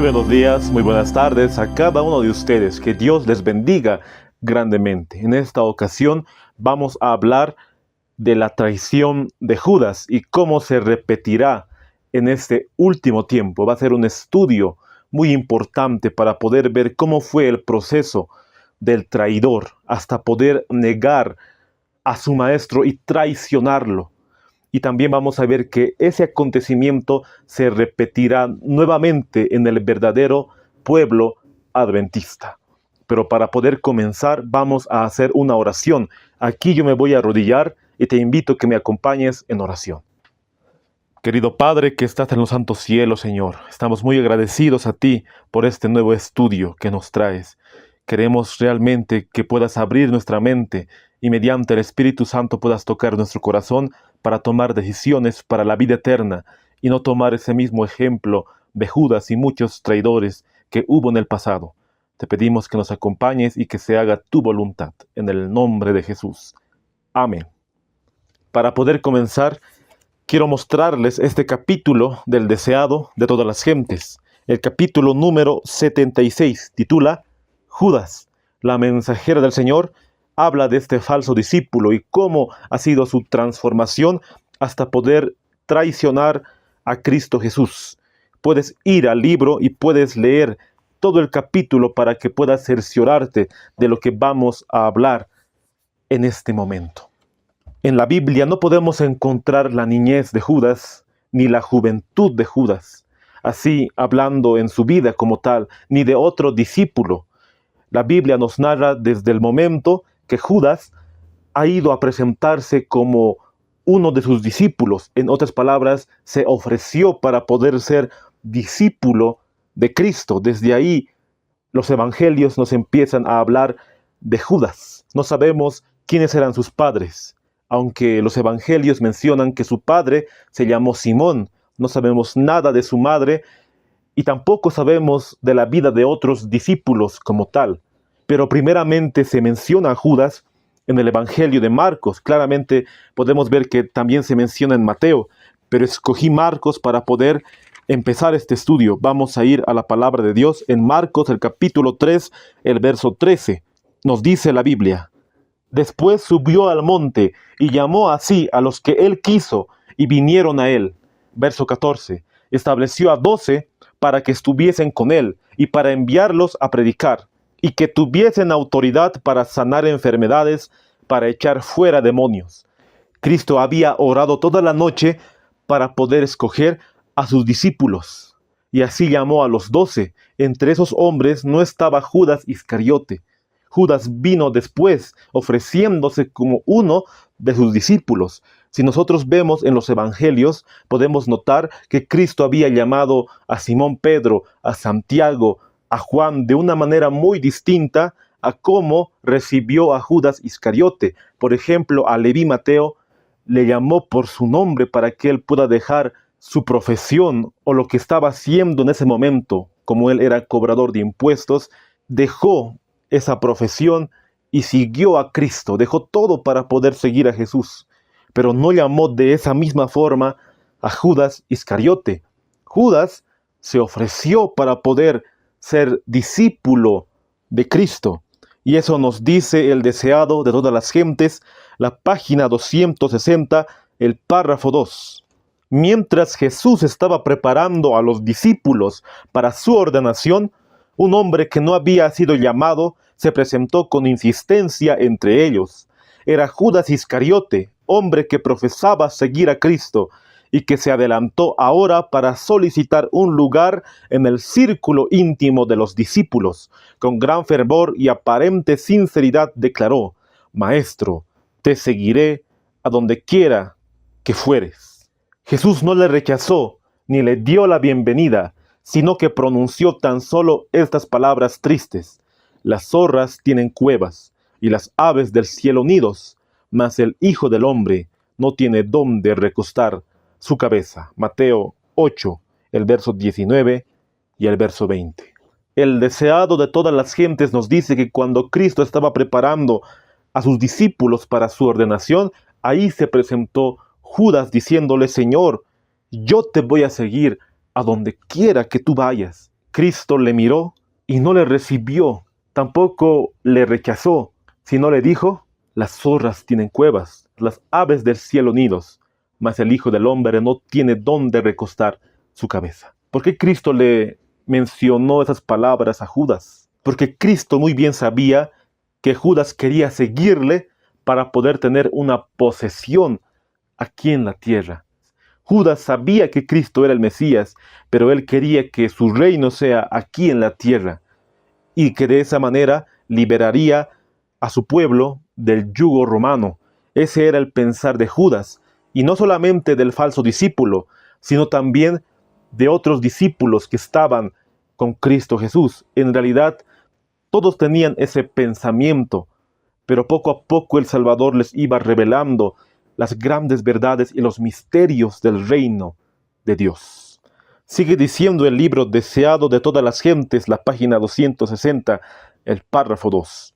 buenos días, muy buenas tardes a cada uno de ustedes. Que Dios les bendiga grandemente. En esta ocasión vamos a hablar de la traición de Judas y cómo se repetirá en este último tiempo. Va a ser un estudio muy importante para poder ver cómo fue el proceso del traidor hasta poder negar a su maestro y traicionarlo. Y también vamos a ver que ese acontecimiento se repetirá nuevamente en el verdadero pueblo adventista. Pero para poder comenzar vamos a hacer una oración. Aquí yo me voy a arrodillar y te invito a que me acompañes en oración. Querido Padre que estás en los santos cielos, Señor, estamos muy agradecidos a ti por este nuevo estudio que nos traes. Queremos realmente que puedas abrir nuestra mente y mediante el Espíritu Santo puedas tocar nuestro corazón para tomar decisiones para la vida eterna y no tomar ese mismo ejemplo de Judas y muchos traidores que hubo en el pasado. Te pedimos que nos acompañes y que se haga tu voluntad, en el nombre de Jesús. Amén. Para poder comenzar, quiero mostrarles este capítulo del deseado de todas las gentes. El capítulo número 76 titula Judas, la mensajera del Señor. Habla de este falso discípulo y cómo ha sido su transformación hasta poder traicionar a Cristo Jesús. Puedes ir al libro y puedes leer todo el capítulo para que puedas cerciorarte de lo que vamos a hablar en este momento. En la Biblia no podemos encontrar la niñez de Judas ni la juventud de Judas, así hablando en su vida como tal, ni de otro discípulo. La Biblia nos narra desde el momento que Judas ha ido a presentarse como uno de sus discípulos. En otras palabras, se ofreció para poder ser discípulo de Cristo. Desde ahí, los evangelios nos empiezan a hablar de Judas. No sabemos quiénes eran sus padres, aunque los evangelios mencionan que su padre se llamó Simón. No sabemos nada de su madre y tampoco sabemos de la vida de otros discípulos como tal. Pero primeramente se menciona a Judas en el Evangelio de Marcos. Claramente podemos ver que también se menciona en Mateo, pero escogí Marcos para poder empezar este estudio. Vamos a ir a la palabra de Dios en Marcos, el capítulo 3, el verso 13. Nos dice la Biblia: Después subió al monte y llamó así a los que él quiso y vinieron a él. Verso 14. Estableció a 12 para que estuviesen con él y para enviarlos a predicar, y que tuviesen autoridad para sanar enfermedades, para echar fuera demonios. Cristo había orado toda la noche para poder escoger a sus discípulos, y así llamó a los 12. Entre esos hombres no estaba Judas Iscariote. Judas vino después, ofreciéndose como uno de sus discípulos. Si nosotros vemos en los evangelios, podemos notar que Cristo había llamado a Simón Pedro, a Santiago, a Juan de una manera muy distinta a cómo recibió a Judas Iscariote. Por ejemplo, a Leví Mateo le llamó por su nombre para que él pueda dejar su profesión o lo que estaba haciendo en ese momento. Como él era cobrador de impuestos, dejó esa profesión y siguió a Cristo, dejó todo para poder seguir a Jesús. Pero no llamó de esa misma forma a Judas Iscariote. Judas se ofreció para poder ser discípulo de Cristo. Y eso nos dice el deseado de todas las gentes, la página 260, el párrafo 2. Mientras Jesús estaba preparando a los discípulos para su ordenación, un hombre que no había sido llamado se presentó con insistencia entre ellos. Era Judas Iscariote, hombre que profesaba seguir a Cristo y que se adelantó ahora para solicitar un lugar en el círculo íntimo de los discípulos. Con gran fervor y aparente sinceridad declaró: Maestro, te seguiré a donde quiera que fueres. Jesús no le rechazó ni le dio la bienvenida, sino que pronunció tan solo estas palabras tristes: Las zorras tienen cuevas y las aves del cielo nidos, mas el Hijo del Hombre no tiene dónde recostar su cabeza. Mateo 8, el verso 19 y el verso 20. El deseado de todas las gentes nos dice que cuando Cristo estaba preparando a sus discípulos para su ordenación, ahí se presentó Judas diciéndole: Señor, yo te voy a seguir a donde quiera que tú vayas. Cristo le miró y no le recibió, tampoco le rechazó, sino le dijo: las zorras tienen cuevas, las aves del cielo nidos, mas el Hijo del Hombre no tiene dónde recostar su cabeza. ¿Por qué Cristo le mencionó esas palabras a Judas? Porque Cristo muy bien sabía que Judas quería seguirle para poder tener una posesión aquí en la tierra. Judas sabía que Cristo era el Mesías, pero él quería que su reino sea aquí en la tierra y que de esa manera liberaría a su pueblo del yugo romano. Ese era el pensar de Judas, y no solamente del falso discípulo, sino también de otros discípulos que estaban con Cristo Jesús. En realidad, todos tenían ese pensamiento, pero poco a poco el Salvador les iba revelando las grandes verdades y los misterios del reino de Dios. Sigue diciendo el libro Deseado de todas las gentes, la página 260, el párrafo 2.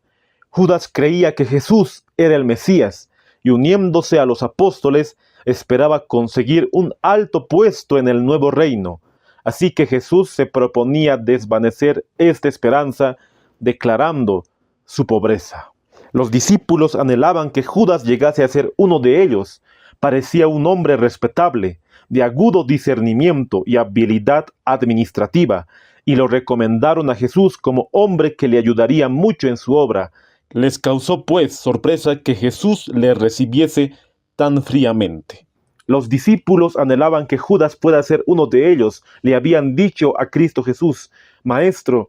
Judas creía que Jesús era el Mesías y uniéndose a los apóstoles esperaba conseguir un alto puesto en el nuevo reino. Así que Jesús se proponía desvanecer esta esperanza declarando su pobreza. Los discípulos anhelaban que Judas llegase a ser uno de ellos. Parecía un hombre respetable, de agudo discernimiento y habilidad administrativa, y lo recomendaron a Jesús como hombre que le ayudaría mucho en su obra. Les causó, pues, sorpresa que Jesús le recibiese tan fríamente. Los discípulos anhelaban que Judas pueda ser uno de ellos. Le habían dicho a Cristo Jesús: Maestro,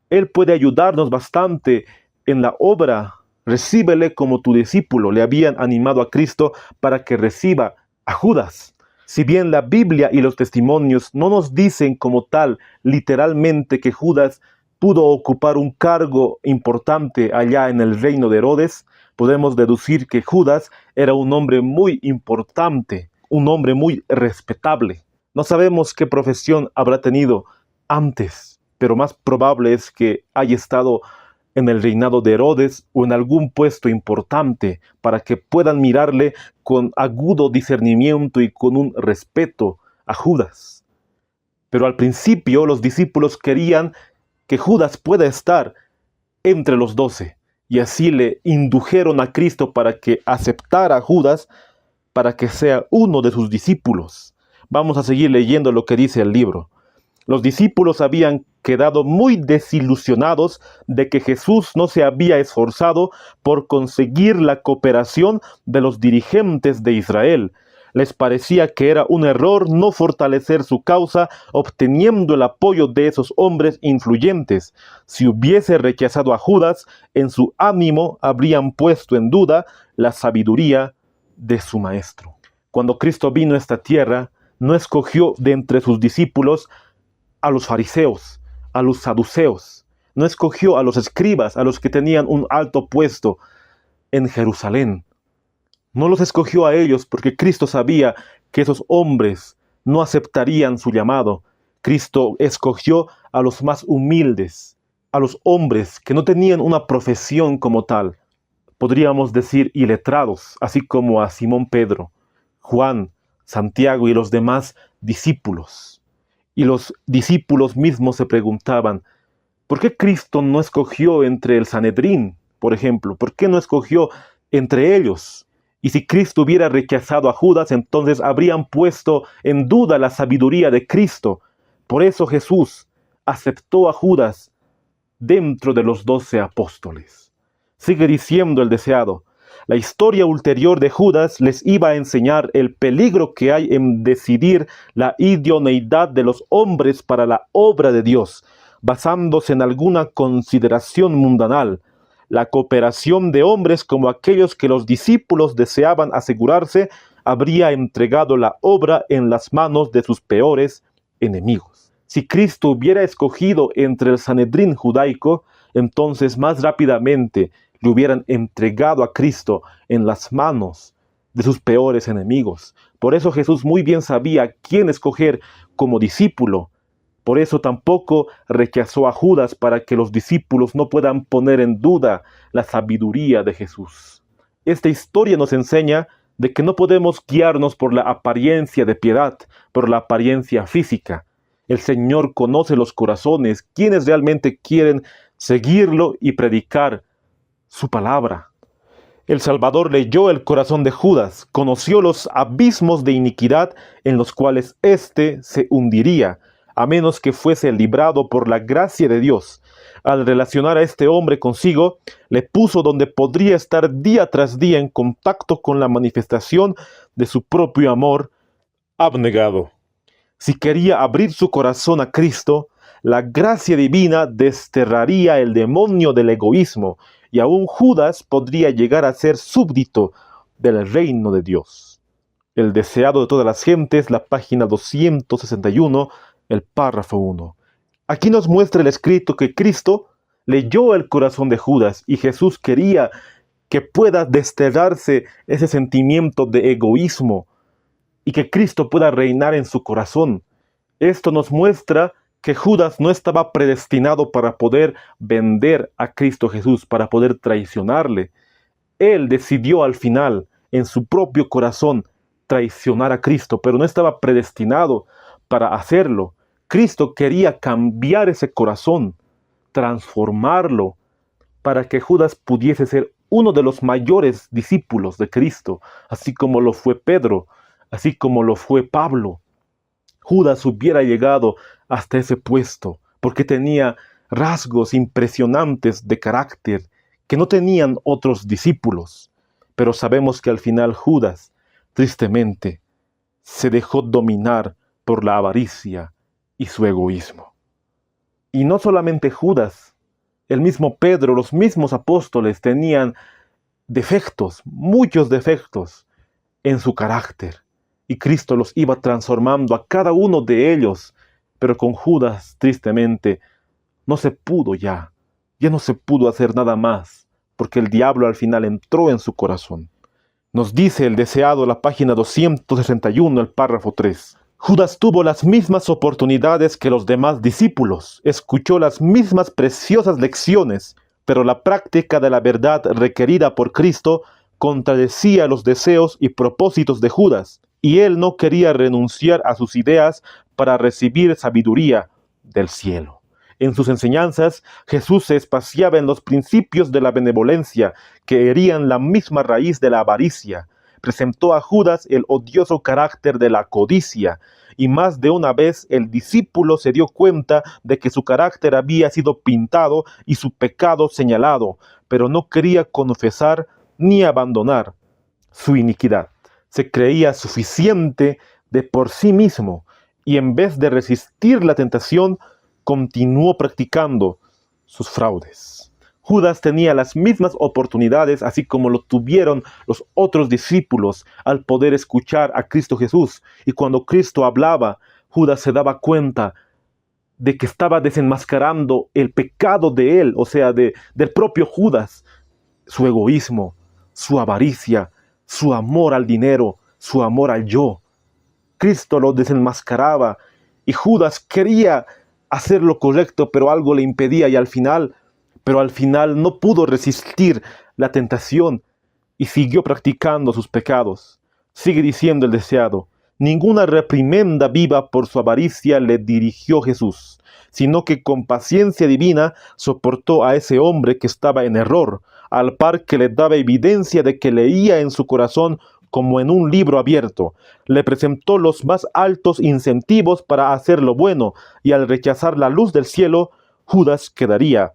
Él puede ayudarnos bastante en la obra. Recíbele como tu discípulo. Le habían animado a Cristo para que reciba a Judas. Si bien la Biblia y los testimonios no nos dicen como tal literalmente que Judas pudo ocupar un cargo importante allá en el reino de Herodes, podemos deducir que Judas era un hombre muy importante, un hombre muy respetable. No sabemos qué profesión habrá tenido antes, pero más probable es que haya estado en el reinado de Herodes o en algún puesto importante para que puedan mirarle con agudo discernimiento y con un respeto a Judas. Pero al principio los discípulos querían que Judas pueda estar entre los 12 y así le indujeron a Cristo para que aceptara a Judas para que sea uno de sus discípulos. Vamos a seguir leyendo lo que dice el libro. Los discípulos habían quedado muy desilusionados de que Jesús no se había esforzado por conseguir la cooperación de los dirigentes de Israel. Les parecía que era un error no fortalecer su causa obteniendo el apoyo de esos hombres influyentes. Si hubiese rechazado a Judas, en su ánimo habrían puesto en duda la sabiduría de su maestro. Cuando Cristo vino a esta tierra, no escogió de entre sus discípulos a los fariseos, a los saduceos. No escogió a los escribas, a los que tenían un alto puesto en Jerusalén. No los escogió a ellos porque Cristo sabía que esos hombres no aceptarían su llamado. Cristo escogió a los más humildes, a los hombres que no tenían una profesión como tal. Podríamos decir iletrados, así como a Simón Pedro, Juan, Santiago y los demás discípulos. Y los discípulos mismos se preguntaban: ¿por qué Cristo no escogió entre el Sanedrín, por ejemplo? ¿Por qué no escogió entre ellos? Y si Cristo hubiera rechazado a Judas, entonces habrían puesto en duda la sabiduría de Cristo. Por eso Jesús aceptó a Judas dentro de los 12 apóstoles. Sigue diciendo el deseado: la historia ulterior de Judas les iba a enseñar el peligro que hay en decidir la idoneidad de los hombres para la obra de Dios, basándose en alguna consideración mundanal. La cooperación de hombres como aquellos que los discípulos deseaban asegurarse habría entregado la obra en las manos de sus peores enemigos. Si Cristo hubiera escogido entre el Sanedrín judaico, entonces más rápidamente le hubieran entregado a Cristo en las manos de sus peores enemigos. Por eso Jesús muy bien sabía quién escoger como discípulo. Por eso tampoco rechazó a Judas, para que los discípulos no puedan poner en duda la sabiduría de Jesús. Esta historia nos enseña de que no podemos guiarnos por la apariencia de piedad, por la apariencia física. El Señor conoce los corazones, quienes realmente quieren seguirlo y predicar su palabra. El Salvador leyó el corazón de Judas, conoció los abismos de iniquidad en los cuales éste se hundiría, a menos que fuese librado por la gracia de Dios. Al relacionar a este hombre consigo, le puso donde podría estar día tras día en contacto con la manifestación de su propio amor abnegado. Si quería abrir su corazón a Cristo, la gracia divina desterraría el demonio del egoísmo, y aún Judas podría llegar a ser súbdito del reino de Dios. El deseado de todas las gentes, la página 261, el párrafo 1. Aquí nos muestra el escrito que Cristo leyó el corazón de Judas y Jesús quería que pueda desterrarse ese sentimiento de egoísmo y que Cristo pueda reinar en su corazón. Esto nos muestra que Judas no estaba predestinado para poder vender a Cristo Jesús, para poder traicionarle. Él decidió al final, en su propio corazón, traicionar a Cristo, pero no estaba predestinado para hacerlo. Cristo quería cambiar ese corazón, transformarlo, para que Judas pudiese ser uno de los mayores discípulos de Cristo, así como lo fue Pedro, así como lo fue Pablo. Judas hubiera llegado hasta ese puesto porque tenía rasgos impresionantes de carácter que no tenían otros discípulos. Pero sabemos que al final Judas, tristemente, se dejó dominar por la avaricia y su egoísmo. Y no solamente Judas, el mismo Pedro, los mismos apóstoles tenían defectos, muchos defectos en su carácter. Y Cristo los iba transformando a cada uno de ellos. Pero con Judas, tristemente, no se pudo ya no se pudo hacer nada más, porque el diablo al final entró en su corazón. Nos dice el deseado, la página 261, el párrafo 3. Judas tuvo las mismas oportunidades que los demás discípulos, escuchó las mismas preciosas lecciones, pero la práctica de la verdad requerida por Cristo contradecía los deseos y propósitos de Judas, y él no quería renunciar a sus ideas para recibir sabiduría del cielo. En sus enseñanzas, Jesús se espaciaba en los principios de la benevolencia que herían la misma raíz de la avaricia. Presentó a Judas el odioso carácter de la codicia, y más de una vez el discípulo se dio cuenta de que su carácter había sido pintado y su pecado señalado, pero no quería confesar ni abandonar su iniquidad. Se creía suficiente de por sí mismo y en vez de resistir la tentación, continuó practicando sus fraudes. Judas tenía las mismas oportunidades, así como lo tuvieron los otros discípulos al poder escuchar a Cristo Jesús. Y cuando Cristo hablaba, Judas se daba cuenta de que estaba desenmascarando el pecado de él, o sea, del propio Judas, su egoísmo, su avaricia, su amor al dinero, su amor al yo. Cristo lo desenmascaraba y Judas quería hacer lo correcto, pero algo le impedía y al final no pudo resistir la tentación y siguió practicando sus pecados. Sigue diciendo el deseado: ninguna reprimenda viva por su avaricia le dirigió Jesús, sino que con paciencia divina soportó a ese hombre que estaba en error, al par que le daba evidencia de que leía en su corazón como en un libro abierto. Le presentó los más altos incentivos para hacer lo bueno, y al rechazar la luz del cielo, Judas quedaría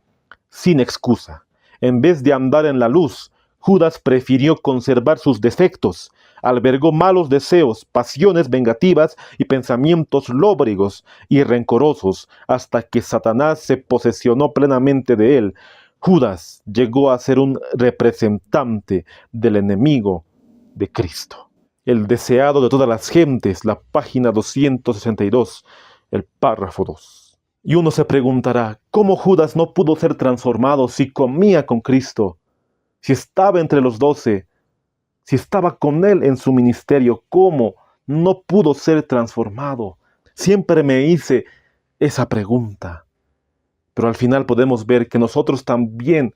sin excusa. En vez de andar en la luz, Judas prefirió conservar sus defectos. Albergó malos deseos, pasiones vengativas y pensamientos lóbregos y rencorosos, hasta que Satanás se posesionó plenamente de él. Judas llegó a ser un representante del enemigo de Cristo. El deseado de todas las gentes, la página 262, el párrafo 2. Y uno se preguntará, ¿cómo Judas no pudo ser transformado si comía con Cristo? Si estaba entre los 12, si estaba con él en su ministerio, ¿cómo no pudo ser transformado? Siempre me hice esa pregunta. Pero al final podemos ver que nosotros también,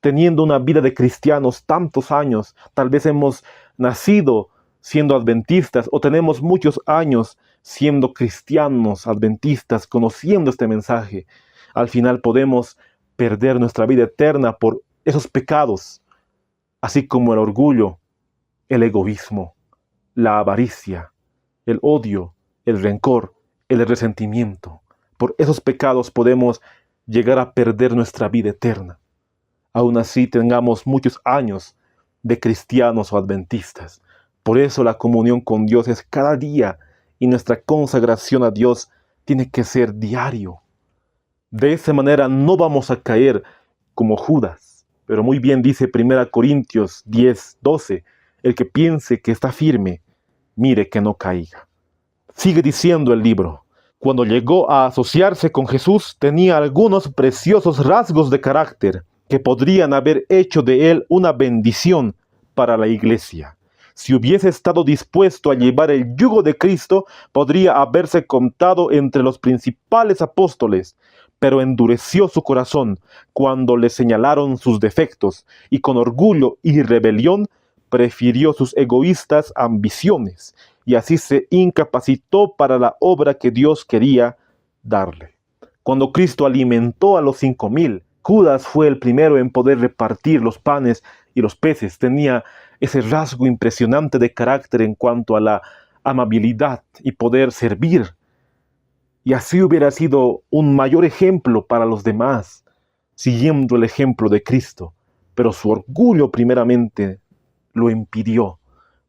teniendo una vida de cristianos tantos años, tal vez hemos nacido siendo adventistas o tenemos muchos años siendo cristianos adventistas, conociendo este mensaje, al final podemos perder nuestra vida eterna por esos pecados, así como el orgullo, el egoísmo, la avaricia, el odio, el rencor, el resentimiento. Por esos pecados podemos llegar a perder nuestra vida eterna. Aún así tengamos muchos años de cristianos o adventistas. Por eso la comunión con Dios es cada día y nuestra consagración a Dios tiene que ser diario. De esa manera no vamos a caer como Judas. Pero muy bien dice 1 Corintios 10:12, el que piense que está firme, mire que no caiga. Sigue diciendo el libro, cuando llegó a asociarse con Jesús tenía algunos preciosos rasgos de carácter que podrían haber hecho de él una bendición para la iglesia. Si hubiese estado dispuesto a llevar el yugo de Cristo, podría haberse contado entre los principales apóstoles, pero endureció su corazón cuando le señalaron sus defectos y con orgullo y rebelión prefirió sus egoístas ambiciones y así se incapacitó para la obra que Dios quería darle. Cuando Cristo alimentó a los 5,000, Judas fue el primero en poder repartir los panes y los peces. Tenía ese rasgo impresionante de carácter en cuanto a la amabilidad y poder servir. Y así hubiera sido un mayor ejemplo para los demás, siguiendo el ejemplo de Cristo. Pero su orgullo primeramente lo impidió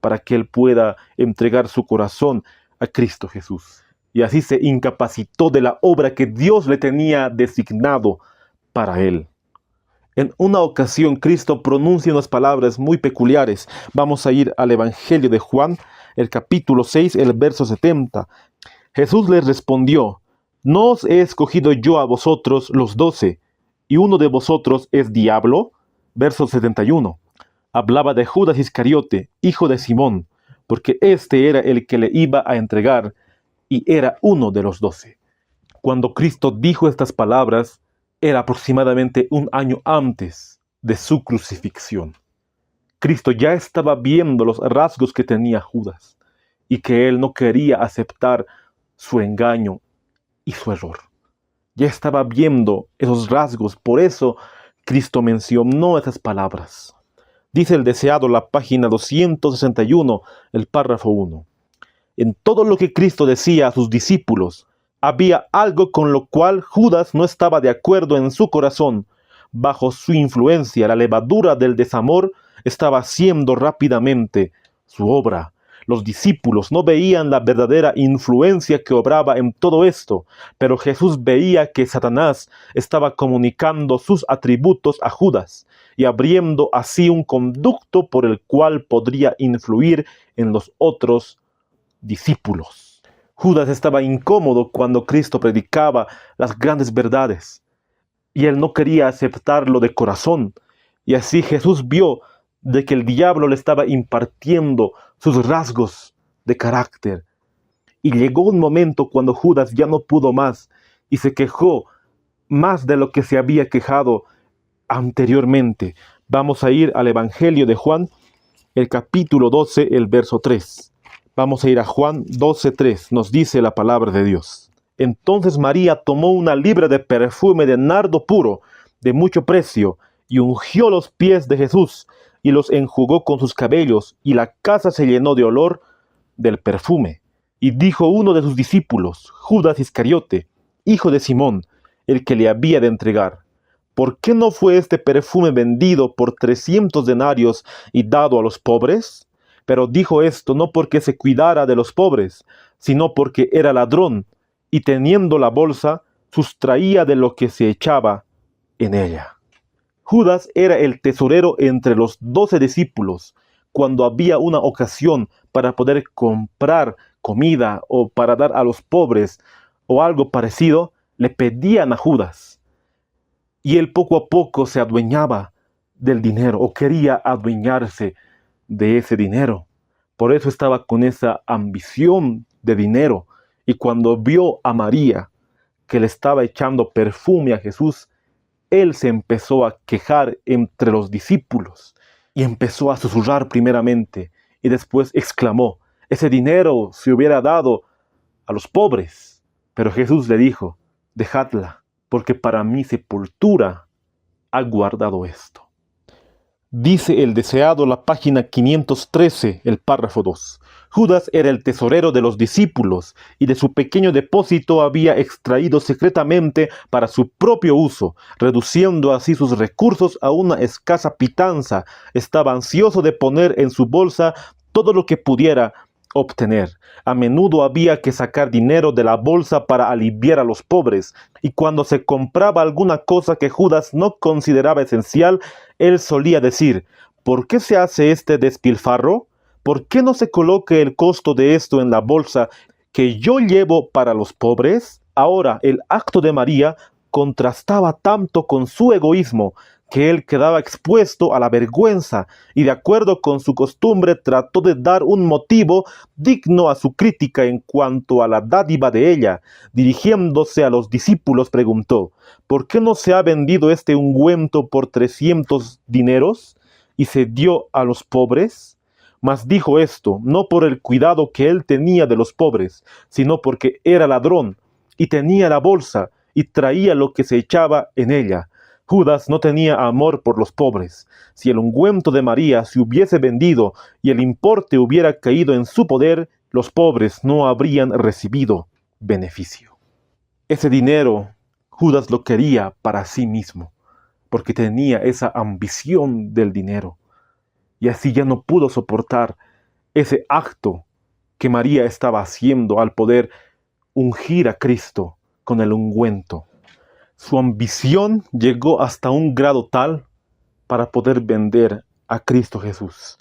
para que él pueda entregar su corazón a Cristo Jesús. Y así se incapacitó de la obra que Dios le tenía designado para él. En una ocasión Cristo pronuncia unas palabras muy peculiares. Vamos a ir al Evangelio de Juan, el capítulo 6, el verso 70. Jesús les respondió, ¿no os he escogido yo a vosotros los 12, y uno de vosotros es diablo? Verso 71. Hablaba de Judas Iscariote, hijo de Simón, porque este era el que le iba a entregar, y era uno de los 12. Cuando Cristo dijo estas palabras, era aproximadamente un año antes de su crucifixión. Cristo ya estaba viendo los rasgos que tenía Judas, y que él no quería aceptar su engaño y su error. Ya estaba viendo esos rasgos, por eso Cristo mencionó esas palabras. Dice el deseado, la página 261, el párrafo 1. En todo lo que Cristo decía a sus discípulos, había algo con lo cual Judas no estaba de acuerdo en su corazón. Bajo su influencia, la levadura del desamor estaba haciendo rápidamente su obra. Los discípulos no veían la verdadera influencia que obraba en todo esto, pero Jesús veía que Satanás estaba comunicando sus atributos a Judas y abriendo así un conducto por el cual podría influir en los otros discípulos. Judas estaba incómodo cuando Cristo predicaba las grandes verdades y él no quería aceptarlo de corazón. Y así Jesús vio de que el diablo le estaba impartiendo sus rasgos de carácter. Y llegó un momento cuando Judas ya no pudo más y se quejó más de lo que se había quejado anteriormente. Vamos a ir al Evangelio de Juan, el capítulo 12, el verso 3. Vamos a ir a Juan 12:3, nos dice la palabra de Dios. Entonces María tomó una libra de perfume de nardo puro, de mucho precio, y ungió los pies de Jesús, y los enjugó con sus cabellos, y la casa se llenó de olor del perfume. Y dijo uno de sus discípulos, Judas Iscariote, hijo de Simón, el que le había de entregar, ¿por qué no fue este perfume vendido por 300 denarios y dado a los pobres? Pero dijo esto no porque se cuidara de los pobres, sino porque era ladrón, y teniendo la bolsa, sustraía de lo que se echaba en ella. Judas era el tesorero entre los 12 discípulos. Cuando había una ocasión para poder comprar comida o para dar a los pobres o algo parecido, le pedían a Judas. Y él poco a poco se adueñaba del dinero o quería adueñarse de ese dinero. Por eso estaba con esa ambición de dinero. Y cuando vio a María que le estaba echando perfume a Jesús, él se empezó a quejar entre los discípulos y empezó a susurrar primeramente y después exclamó: ese dinero se hubiera dado a los pobres. Pero Jesús le dijo: dejadla, porque para mi sepultura ha guardado esto. Dice el deseado, la página 513, el párrafo 2. Judas era el tesorero de los discípulos y de su pequeño depósito había extraído secretamente para su propio uso, reduciendo así sus recursos a una escasa pitanza. Estaba ansioso de poner en su bolsa todo lo que pudiera obtener. A menudo había que sacar dinero de la bolsa para aliviar a los pobres, y cuando se compraba alguna cosa que Judas no consideraba esencial, él solía decir: ¿por qué se hace este despilfarro? ¿Por qué no se coloque el costo de esto en la bolsa que yo llevo para los pobres? Ahora, el acto de María contrastaba tanto con su egoísmo que él quedaba expuesto a la vergüenza, y de acuerdo con su costumbre trató de dar un motivo digno a su crítica en cuanto a la dádiva de ella. Dirigiéndose a los discípulos preguntó: ¿por qué no se ha vendido este ungüento por 300 dineros y se dio a los pobres? Mas dijo esto no por el cuidado que él tenía de los pobres, sino porque era ladrón y tenía la bolsa y traía lo que se echaba en ella. Judas no tenía amor por los pobres. Si el ungüento de María se hubiese vendido y el importe hubiera caído en su poder, los pobres no habrían recibido beneficio. Ese dinero Judas lo quería para sí mismo, porque tenía esa ambición del dinero, y así ya no pudo soportar ese acto que María estaba haciendo al poder ungir a Cristo con el ungüento. Su ambición llegó hasta un grado tal para poder vender a Cristo Jesús.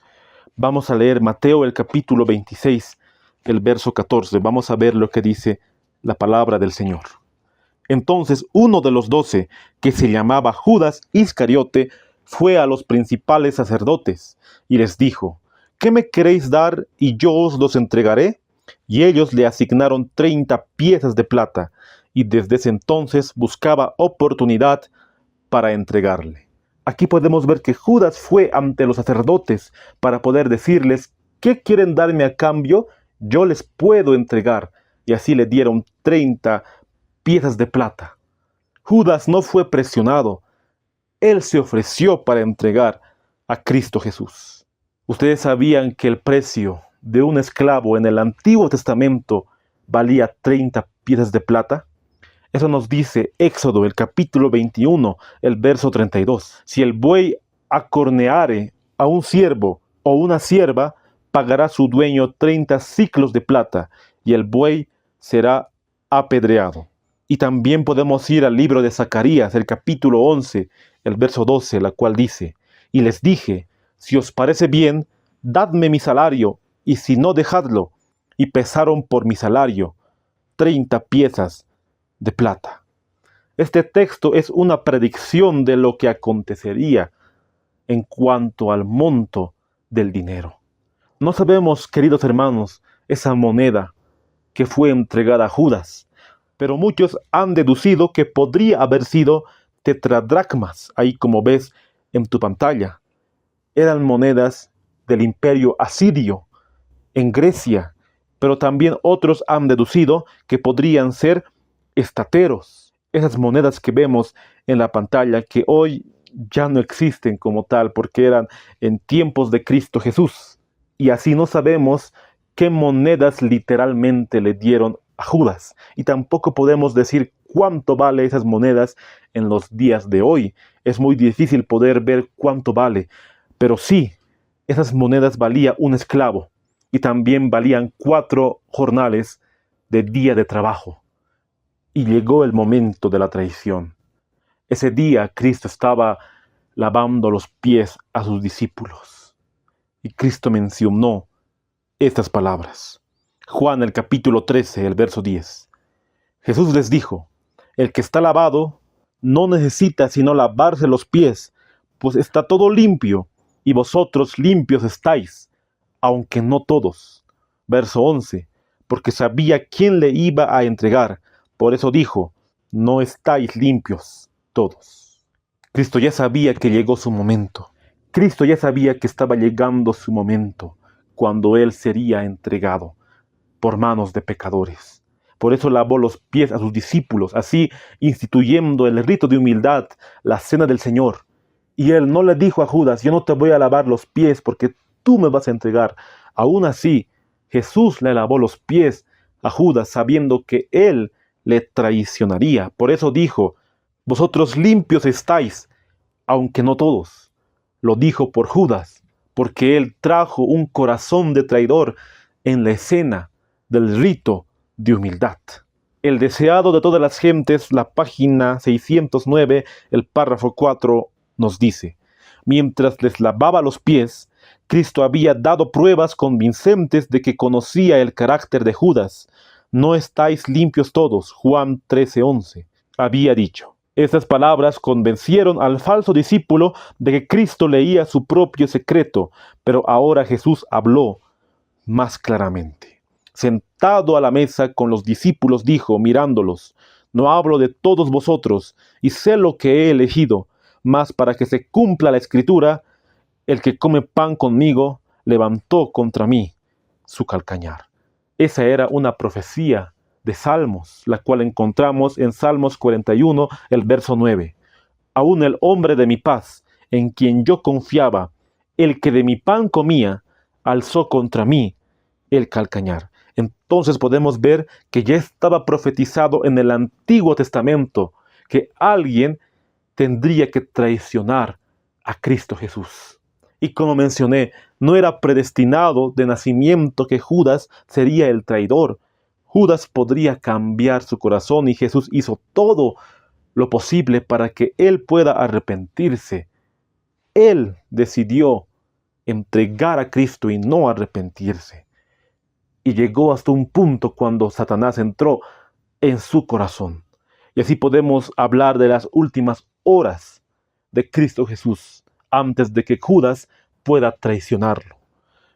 Vamos a leer Mateo el capítulo 26, el verso 14. Vamos a ver lo que dice la palabra del Señor. Entonces uno de los 12, que se llamaba Judas Iscariote, fue a los principales sacerdotes y les dijo: ¿qué me queréis dar y yo os los entregaré? Y ellos le asignaron 30 piezas de plata, y desde ese entonces buscaba oportunidad para entregarle. Aquí podemos ver que Judas fue ante los sacerdotes para poder decirles: ¿qué quieren darme a cambio? Yo les puedo entregar. Y así le dieron 30 piezas de plata. Judas no fue presionado. Él se ofreció para entregar a Cristo Jesús. Ustedes sabían que el precio de un esclavo en el Antiguo Testamento valía 30 piezas de plata. Eso nos dice Éxodo, el capítulo 21, el verso 32. Si el buey acorneare a un siervo o una sierva, pagará su dueño 30 siclos de plata, y el buey será apedreado. Y también podemos ir al libro de Zacarías, el capítulo 11, el verso 12, la cual dice: y les dije: si os parece bien, dadme mi salario, y si no, dejadlo. Y pesaron por mi salario 30 piezas de plata. Este texto es una predicción de lo que acontecería en cuanto al monto del dinero. No sabemos, queridos hermanos, esa moneda que fue entregada a Judas, pero muchos han deducido que podría haber sido tetradracmas, ahí como ves en tu pantalla. Eran monedas del imperio asirio en Grecia, pero también otros han deducido que podrían ser estateros, esas monedas que vemos en la pantalla, que hoy ya no existen como tal porque eran en tiempos de Cristo Jesús. Y así no sabemos qué monedas literalmente le dieron a Judas, y tampoco podemos decir cuánto vale esas monedas en los días de hoy. Es muy difícil poder ver cuánto vale, pero sí, esas monedas valía un esclavo, y también valían 4 jornales de día de trabajo. Y llegó el momento de la traición. Ese día Cristo estaba lavando los pies a sus discípulos, y Cristo mencionó estas palabras. Juan el capítulo 13, el verso 10. Jesús les dijo: el que está lavado no necesita sino lavarse los pies, pues está todo limpio, y vosotros limpios estáis, aunque no todos. Verso 11. Porque sabía quién le iba a entregar, por eso dijo: no estáis limpios todos. Cristo ya sabía que llegó su momento. Cristo ya sabía que estaba llegando su momento. cuando él sería entregado por manos de pecadores. Por eso lavó los pies a sus discípulos, así instituyendo el rito de humildad, la cena del Señor. Y él no le dijo a Judas: yo no te voy a lavar los pies porque tú me vas a entregar. Aún así, Jesús le lavó los pies a Judas sabiendo que él le traicionaría. Por eso dijo: vosotros limpios estáis, aunque no todos. Lo dijo por Judas, porque él trajo un corazón de traidor en la escena del rito de humildad. El deseado de todas las gentes, la página 609, el párrafo 4, nos dice: mientras les lavaba los pies, Cristo había dado pruebas convincentes de que conocía el carácter de Judas. No estáis limpios todos, Juan 13:11. Había dicho. Estas palabras convencieron al falso discípulo de que Cristo leía su propio secreto, pero ahora Jesús habló más claramente. Sentado a la mesa con los discípulos, dijo, mirándolos: no hablo de todos vosotros, y sé lo que he elegido, mas para que se cumpla la Escritura, el que come pan conmigo levantó contra mí su calcañar. Esa era una profecía de Salmos, la cual encontramos en Salmos 41, el verso 9. Aún el hombre de mi paz, en quien yo confiaba, el que de mi pan comía, alzó contra mí el calcañar. Entonces podemos ver que ya estaba profetizado en el Antiguo Testamento que alguien tendría que traicionar a Cristo Jesús. Y como mencioné, no era predestinado de nacimiento que Judas sería el traidor. Judas podría cambiar su corazón y Jesús hizo todo lo posible para que él pueda arrepentirse. Él decidió entregar a Cristo y no arrepentirse. Y llegó hasta un punto cuando Satanás entró en su corazón. Y así podemos hablar de las últimas horas de Cristo Jesús antes de que Judas pueda traicionarlo.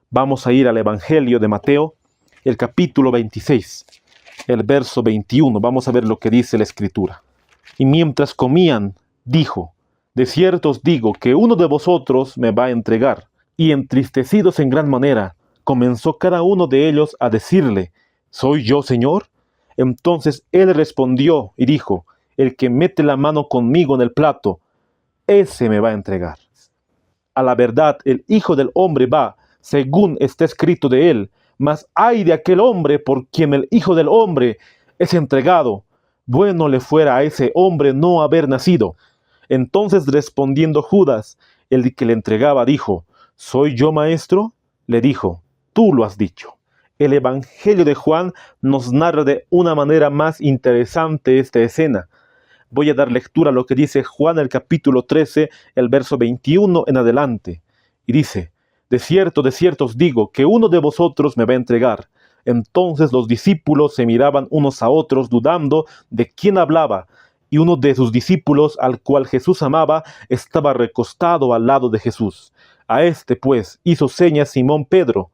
Vamos a ir al Evangelio de Mateo, el capítulo 26, el verso 21. Vamos a ver lo que dice la Escritura. Y mientras comían, dijo: de cierto os digo que uno de vosotros me va a entregar. Y entristecidos en gran manera, comenzó cada uno de ellos a decirle: ¿soy yo, Señor? Entonces él respondió y dijo: el que mete la mano conmigo en el plato, ese me va a entregar. A la verdad, el Hijo del Hombre va, según está escrito de él, mas ay de aquel hombre por quien el Hijo del Hombre es entregado. Bueno le fuera a ese hombre no haber nacido. Entonces respondiendo Judas, el que le entregaba, dijo: ¿soy yo, maestro? Le dijo: tú lo has dicho. El Evangelio de Juan nos narra de una manera más interesante esta escena. Voy a dar lectura a lo que dice Juan el capítulo 13, el verso 21 en adelante. Y dice: de cierto os digo que uno de vosotros me va a entregar. Entonces los discípulos se miraban unos a otros, dudando de quién hablaba. Y uno de sus discípulos, al cual Jesús amaba, estaba recostado al lado de Jesús. A este, pues, hizo señas Simón Pedro,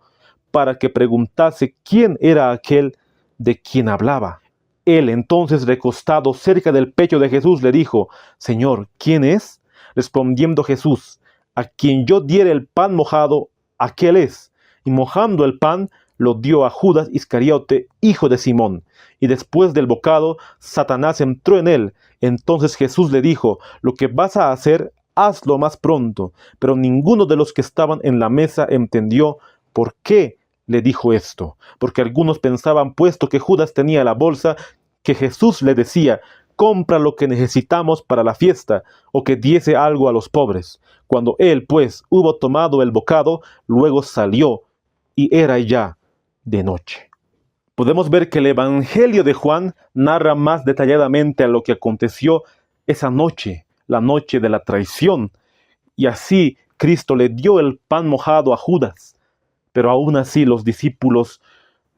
para que preguntase quién era aquel de quien hablaba. Él entonces, recostado cerca del pecho de Jesús, le dijo: Señor, ¿quién es? Respondiendo Jesús: a quien yo diere el pan mojado, aquel es. Y mojando el pan, lo dio a Judas Iscariote, hijo de Simón. Y después del bocado, Satanás entró en él. Entonces Jesús le dijo: lo que vas a hacer, hazlo más pronto. Pero ninguno de los que estaban en la mesa entendió por qué le dijo esto. Porque algunos pensaban, puesto que Judas tenía la bolsa, que Jesús le decía: compra lo que necesitamos para la fiesta, o que diese algo a los pobres. Cuando él, pues, hubo tomado el bocado, luego salió, y era ya de noche. Podemos ver que el Evangelio de Juan narra más detalladamente a lo que aconteció esa noche, la noche de la traición. Y así Cristo le dio el pan mojado a Judas. Pero aún así los discípulos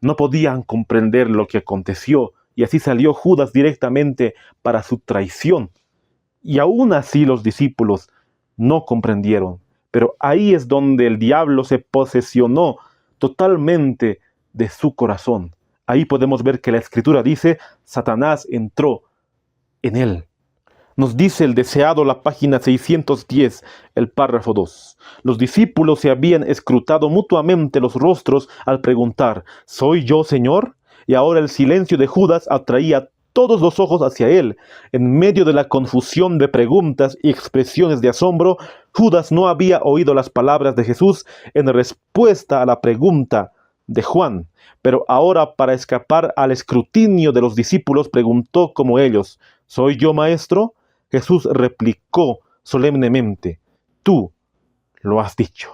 no podían comprender lo que aconteció. Y así salió Judas directamente para su traición. Y aún así los discípulos no comprendieron. Pero ahí es donde el diablo se posesionó totalmente de su corazón. Ahí podemos ver que la Escritura dice: Satanás entró en él. Nos dice el deseado, la página 610, el párrafo 2. Los discípulos se habían escrutado mutuamente los rostros al preguntar, ¿soy yo, Señor? Y ahora el silencio de Judas atraía todos los ojos hacia él. En medio de la confusión de preguntas y expresiones de asombro, Judas no había oído las palabras de Jesús en respuesta a la pregunta de Juan. Pero ahora, para escapar al escrutinio de los discípulos, preguntó como ellos, ¿soy yo, maestro? Jesús replicó solemnemente, tú lo has dicho.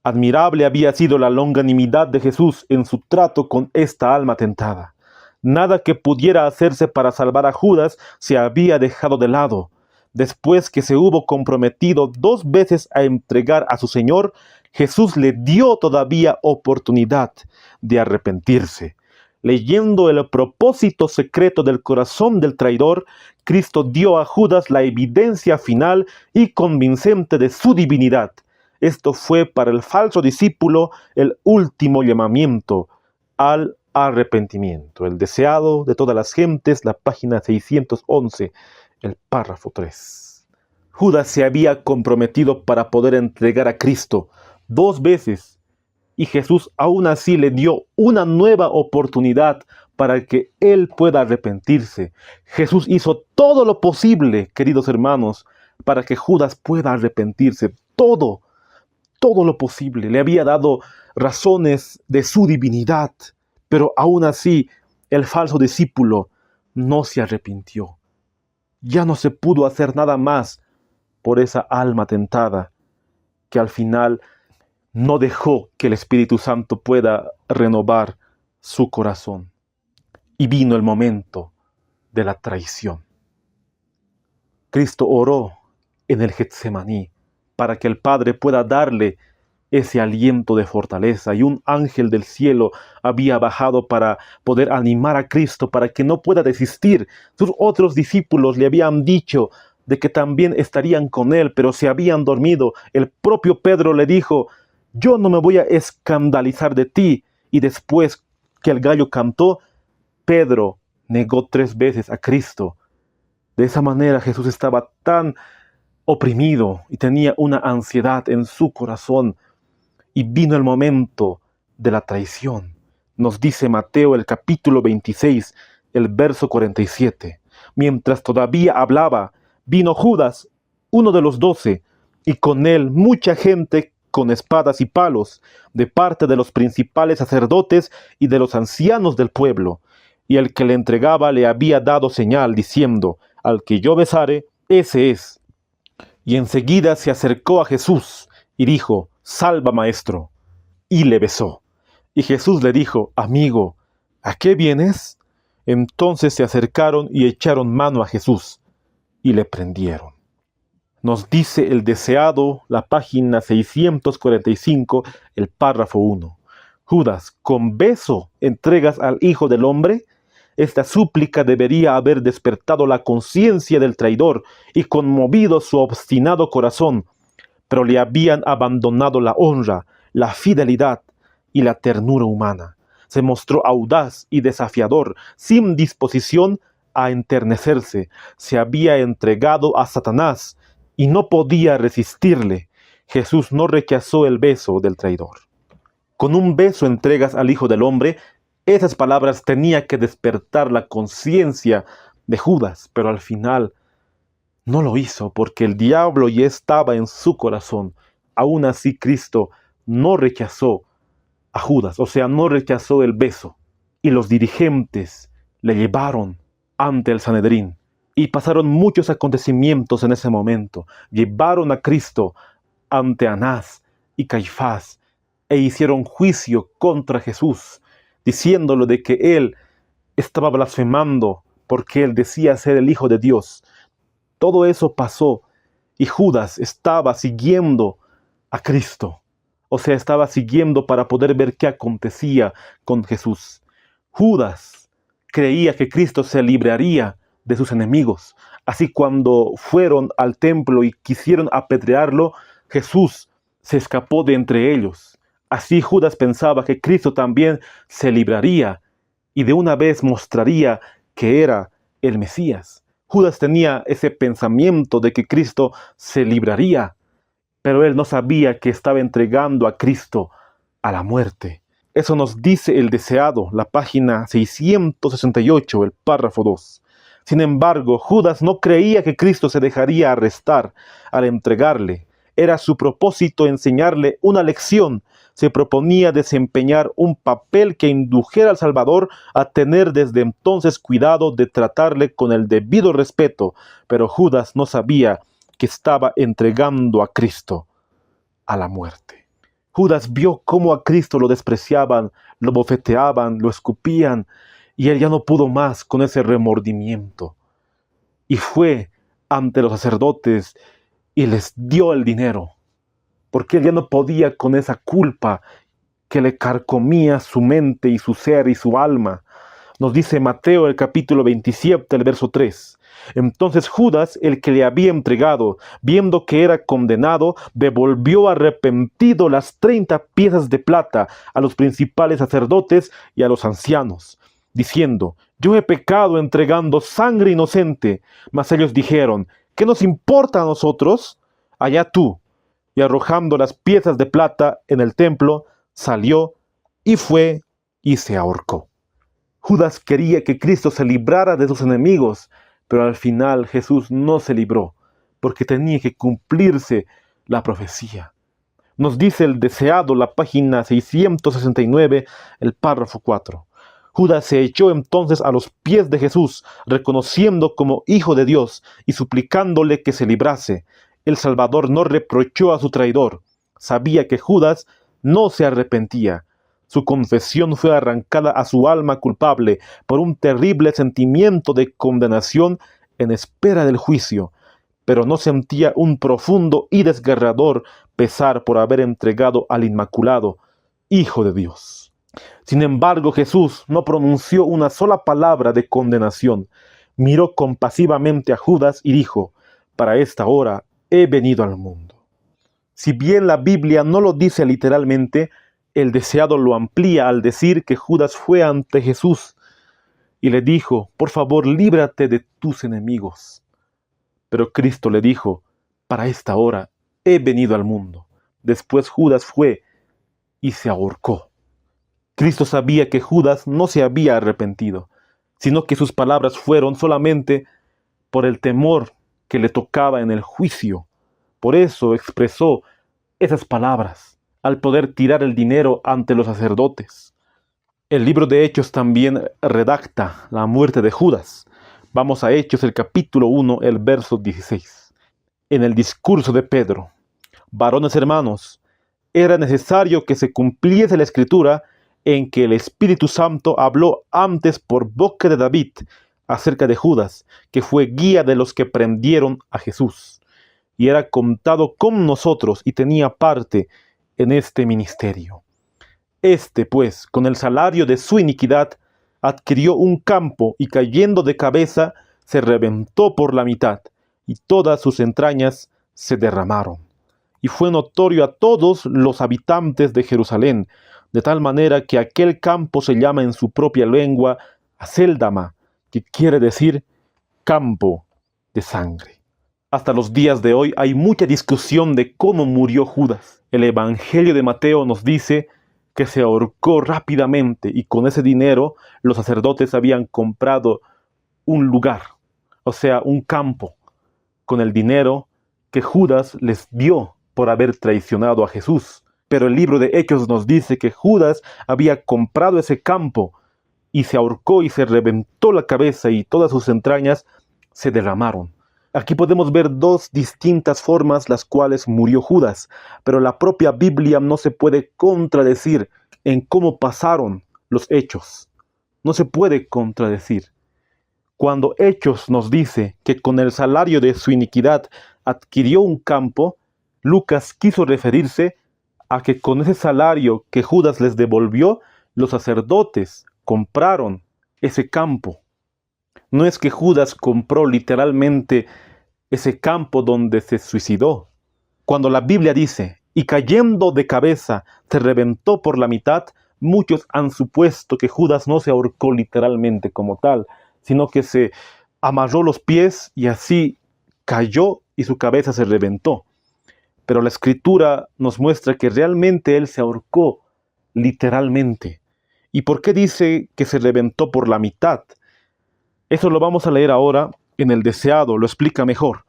Admirable había sido la longanimidad de Jesús en su trato con esta alma tentada. Nada que pudiera hacerse para salvar a Judas se había dejado de lado. Después que se hubo comprometido 2 veces a entregar a su Señor, Jesús le dio todavía oportunidad de arrepentirse. Leyendo el propósito secreto del corazón del traidor, Cristo dio a Judas la evidencia final y convincente de su divinidad. Esto fue para el falso discípulo el último llamamiento al arrepentimiento. El deseado de todas las gentes, la página 611, el párrafo 3. Judas se había comprometido para poder entregar a Cristo 2 veces. Y Jesús aún así le dio una nueva oportunidad para que él pueda arrepentirse. Jesús hizo todo lo posible, queridos hermanos, para que Judas pueda arrepentirse. Todo lo posible. Le había dado razones de su divinidad, pero aún así el falso discípulo no se arrepintió. Ya no se pudo hacer nada más por esa alma tentada, que al final no dejó que el Espíritu Santo pueda renovar su corazón. Y vino el momento de la traición. Cristo oró en el Getsemaní para que el Padre pueda darle ese aliento de fortaleza, y un ángel del cielo había bajado para poder animar a Cristo para que no pueda desistir. Sus otros discípulos le habían dicho de que también estarían con él, pero se habían dormido. El propio Pedro le dijo, yo no me voy a escandalizar de ti. Y después que el gallo cantó, Pedro negó 3 veces a Cristo. De esa manera Jesús estaba tan oprimido y tenía una ansiedad en su corazón. Y vino el momento de la traición. Nos dice Mateo el capítulo 26, el verso 47. Mientras todavía hablaba, vino Judas, uno de los 12, y con él mucha gente con espadas y palos, de parte de los principales sacerdotes y de los ancianos del pueblo. Y el que le entregaba le había dado señal, diciendo, al que yo besare, ese es. Y enseguida se acercó a Jesús y dijo, salva, maestro. Y le besó. Y Jesús le dijo, amigo, ¿a qué vienes? Entonces se acercaron y echaron mano a Jesús y le prendieron. Nos dice el deseado, la página 645, el párrafo 1. Judas, ¿con beso entregas al Hijo del Hombre? Esta súplica debería haber despertado la conciencia del traidor y conmovido su obstinado corazón, pero le habían abandonado la honra, la fidelidad y la ternura humana. Se mostró audaz y desafiador, sin disposición a enternecerse. Se había entregado a Satanás y no podía resistirle. Jesús no rechazó el beso del traidor. Con un beso entregas al Hijo del Hombre. Esas palabras tenía que despertar la conciencia de Judas, pero al final no lo hizo porque el diablo ya estaba en su corazón. Aún así Cristo no rechazó a Judas, o sea, no rechazó el beso. Y los dirigentes le llevaron ante el Sanedrín. Y pasaron muchos acontecimientos en ese momento. Llevaron a Cristo ante Anás y Caifás e hicieron juicio contra Jesús, diciéndole de que él estaba blasfemando porque él decía ser el Hijo de Dios. Todo eso pasó y Judas estaba siguiendo a Cristo. O sea, estaba siguiendo para poder ver qué acontecía con Jesús. Judas creía que Cristo se libraría de sus enemigos. Así cuando fueron al templo y quisieron apedrearlo, Jesús se escapó de entre ellos. Así Judas pensaba que Cristo también se libraría y de una vez mostraría que era el Mesías. Judas tenía ese pensamiento de que Cristo se libraría, pero él no sabía que estaba entregando a Cristo a la muerte. Eso nos dice el deseado, la página 668, el párrafo 2. Sin embargo, Judas no creía que Cristo se dejaría arrestar al entregarle. Era su propósito enseñarle una lección. Se proponía desempeñar un papel que indujera al Salvador a tener desde entonces cuidado de tratarle con el debido respeto, pero Judas no sabía que estaba entregando a Cristo a la muerte. Judas vio cómo a Cristo lo despreciaban, lo bofeteaban, lo escupían, y él ya no pudo más con ese remordimiento. Y fue ante los sacerdotes y les dio el dinero, porque él ya no podía con esa culpa que le carcomía su mente y su ser y su alma. Nos dice Mateo el capítulo 27, el verso 3. Entonces Judas, el que le había entregado, viendo que era condenado, devolvió arrepentido las 30 piezas de plata a los principales sacerdotes y a los ancianos, diciendo: yo he pecado entregando sangre inocente. Mas ellos dijeron: ¿qué nos importa a nosotros? Allá tú. Y arrojando las piezas de plata en el templo, salió y fue y se ahorcó. Judas quería que Cristo se librara de sus enemigos, pero al final Jesús no se libró, porque tenía que cumplirse la profecía. Nos dice el deseado, la página 669, el párrafo 4. Judas se echó entonces a los pies de Jesús, reconociendo como Hijo de Dios y suplicándole que se librase. El Salvador no reprochó a su traidor. Sabía que Judas no se arrepentía. Su confesión fue arrancada a su alma culpable por un terrible sentimiento de condenación en espera del juicio, pero no sentía un profundo y desgarrador pesar por haber entregado al Inmaculado, Hijo de Dios. Sin embargo, Jesús no pronunció una sola palabra de condenación. Miró compasivamente a Judas y dijo: para esta hora he venido al mundo. Si bien la Biblia no lo dice literalmente, el deseado lo amplía al decir que Judas fue ante Jesús y le dijo: por favor, líbrate de tus enemigos. Pero Cristo le dijo: para esta hora he venido al mundo. Después Judas fue y se ahorcó. Cristo sabía que Judas no se había arrepentido, sino que sus palabras fueron solamente por el temor que le tocaba en el juicio. Por eso expresó esas palabras al poder tirar el dinero ante los sacerdotes. El libro de Hechos también redacta la muerte de Judas. Vamos a Hechos, el capítulo 1, el verso 16. En el discurso de Pedro: varones hermanos, era necesario que se cumpliese la escritura en que el Espíritu Santo habló antes por boca de David acerca de Judas, que fue guía de los que prendieron a Jesús, y era contado con nosotros y tenía parte en este ministerio. Este, pues, con el salario de su iniquidad, adquirió un campo y cayendo de cabeza, se reventó por la mitad, y todas sus entrañas se derramaron. Y fue notorio a todos los habitantes de Jerusalén, de tal manera que aquel campo se llama en su propia lengua Acéldama, que quiere decir campo de sangre. Hasta los días de hoy hay mucha discusión de cómo murió Judas. El Evangelio de Mateo nos dice que se ahorcó rápidamente y con ese dinero los sacerdotes habían comprado un lugar, o sea, un campo, con el dinero que Judas les dio por haber traicionado a Jesús. Pero el libro de Hechos nos dice que Judas había comprado ese campo y se ahorcó y se reventó la cabeza y todas sus entrañas se derramaron. Aquí podemos ver dos distintas formas las cuales murió Judas, pero la propia Biblia no se puede contradecir en cómo pasaron los hechos. No se puede contradecir. Cuando Hechos nos dice que con el salario de su iniquidad adquirió un campo, Lucas quiso referirse a que con ese salario que Judas les devolvió, los sacerdotes compraron ese campo. No es que Judas compró literalmente ese campo donde se suicidó. Cuando la Biblia dice: y cayendo de cabeza se reventó por la mitad, muchos han supuesto que Judas no se ahorcó literalmente como tal, sino que se amarró los pies y así cayó y su cabeza se reventó. Pero la Escritura nos muestra que realmente él se ahorcó literalmente. ¿Y por qué dice que se reventó por la mitad? Eso lo vamos a leer ahora en el deseado, lo explica mejor.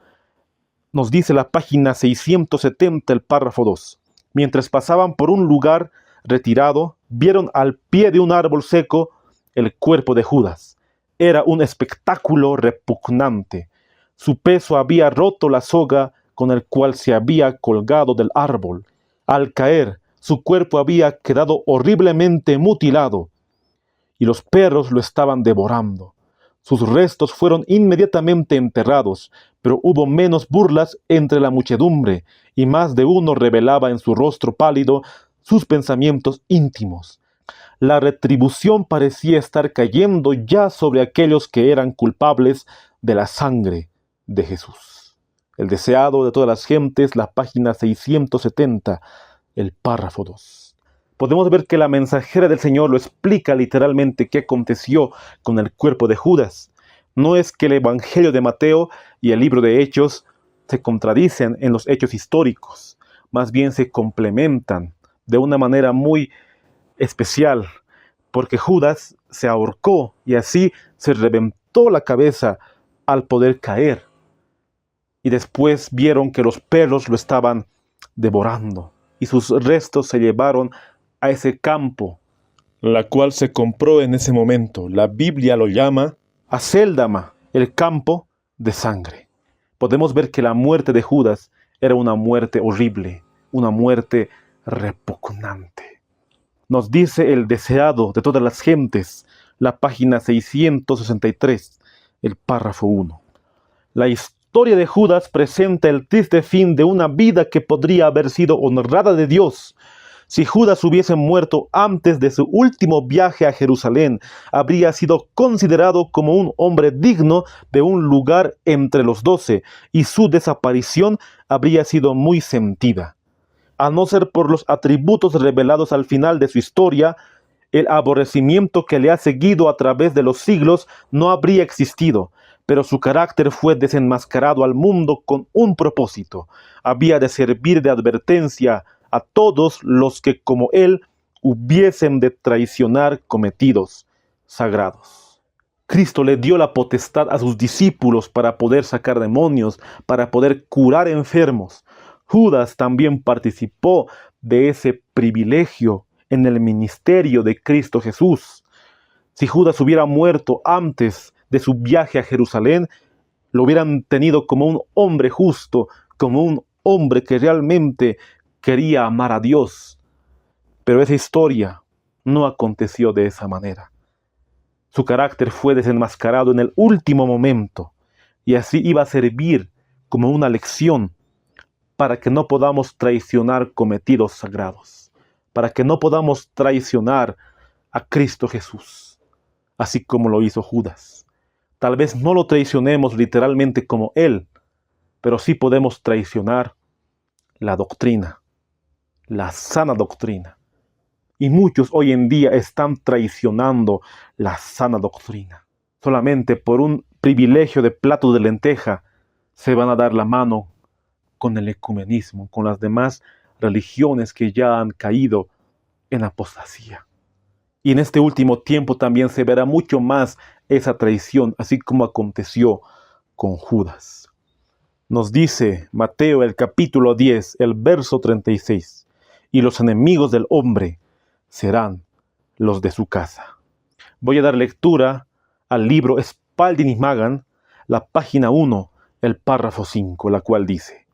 Nos dice la página 670, el párrafo 2. Mientras pasaban por un lugar retirado, vieron al pie de un árbol seco el cuerpo de Judas. Era un espectáculo repugnante. Su peso había roto la soga con el cual se había colgado del árbol. Al caer, su cuerpo había quedado horriblemente mutilado, y los perros lo estaban devorando. Sus restos fueron inmediatamente enterrados, pero hubo menos burlas entre la muchedumbre, y más de uno revelaba en su rostro pálido sus pensamientos íntimos. La retribución parecía estar cayendo ya sobre aquellos que eran culpables de la sangre de Jesús. El deseado de todas las gentes, la página 670, el párrafo 2. Podemos ver que la mensajera del Señor lo explica literalmente qué aconteció con el cuerpo de Judas. No es que el Evangelio de Mateo y el libro de Hechos se contradicen en los hechos históricos, más bien se complementan de una manera muy especial, porque Judas se ahorcó y así se reventó la cabeza al poder caer. Y después vieron que los perros lo estaban devorando y sus restos se llevaron a ese campo, la cual se compró en ese momento. La Biblia lo llama Acéldama, el campo de sangre. Podemos ver que la muerte de Judas era una muerte horrible, una muerte repugnante. Nos dice el deseado de todas las gentes, la página 663, el párrafo 1. La historia de Judas presenta el triste fin de una vida que podría haber sido honrada de Dios. Si Judas hubiese muerto antes de su último viaje a Jerusalén, habría sido considerado como un hombre digno de un lugar entre los 12, y su desaparición habría sido muy sentida. A no ser por los atributos revelados al final de su historia, el aborrecimiento que le ha seguido a través de los siglos no habría existido, pero su carácter fue desenmascarado al mundo con un propósito. Había de servir de advertencia a todos los que como él hubiesen de traicionar cometidos sagrados. Cristo le dio la potestad a sus discípulos para poder sacar demonios, para poder curar enfermos. Judas también participó de ese privilegio en el ministerio de Cristo Jesús. Si Judas hubiera muerto antes de su viaje a Jerusalén, lo hubieran tenido como un hombre justo, como un hombre que realmente quería amar a Dios. Pero esa historia no aconteció de esa manera. Su carácter fue desenmascarado en el último momento, y así iba a servir como una lección para que no podamos traicionar cometidos sagrados, para que no podamos traicionar a Cristo Jesús, así como lo hizo Judas. Tal vez no lo traicionemos literalmente como él, pero sí podemos traicionar la doctrina, la sana doctrina. Y muchos hoy en día están traicionando la sana doctrina. Solamente por un privilegio de plato de lenteja se van a dar la mano con el ecumenismo, con las demás religiones que ya han caído en apostasía. Y en este último tiempo también se verá mucho más esa traición, así como aconteció con Judas. Nos dice Mateo el capítulo 10, el verso 36, y los enemigos del hombre serán los de su casa. Voy a dar lectura al libro Spalding y Magan, la página 1, el párrafo 5, la cual dice: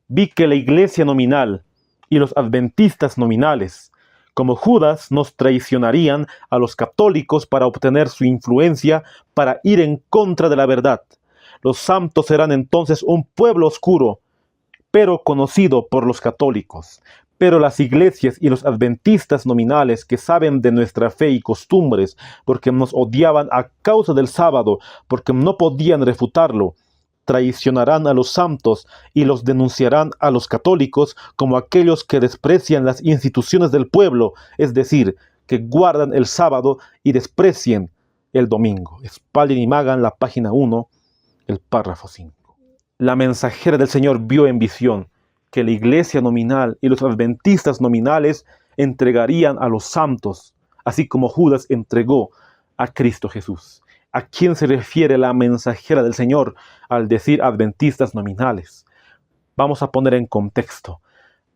vi que la iglesia nominal y los adventistas nominales, como Judas, nos traicionarían a los católicos para obtener su influencia, para ir en contra de la verdad. Los santos serán entonces un pueblo oscuro, pero conocido por los católicos. Pero las iglesias y los adventistas nominales, que saben de nuestra fe y costumbres, porque nos odiaban a causa del sábado, porque no podían refutarlo, traicionarán a los santos y los denunciarán a los católicos como aquellos que desprecian las instituciones del pueblo, es decir, que guardan el sábado y desprecian el domingo. Spalding y Magan, la página 1, el párrafo 5. La mensajera del Señor vio en visión que la iglesia nominal y los adventistas nominales entregarían a los santos, así como Judas entregó a Cristo Jesús. ¿A quién se refiere la mensajera del Señor al decir adventistas nominales? Vamos a poner en contexto.